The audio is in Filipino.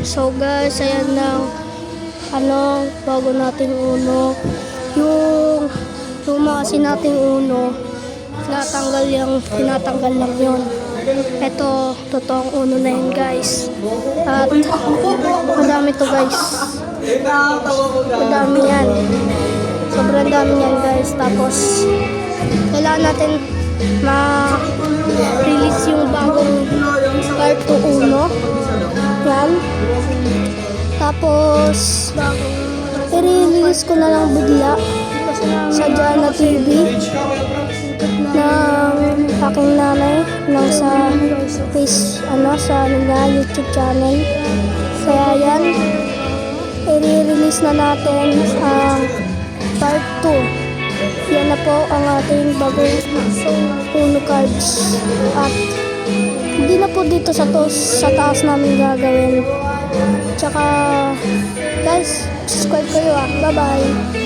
So guys, ayan na bago nating uno. Yung luma kasi nating uno, tinatanggal lang yun. Ito, totoong uno na yun guys. At madami to guys. Madami yan. Sobrang dami yan guys. Tapos, kailangan natin ma-release yung bagong Carto Uno. Yan. Tapos, i-release ko na lang bigla sa Jana TV ng aking nanay nang sa YouTube channel. Kaya yan, i-release na natin ang part 2. Yan na po ang ating bagong Uno cards. At hindi na po dito sa taas namin gagawin. Tsaka guys, subscribe kayo. Bye bye.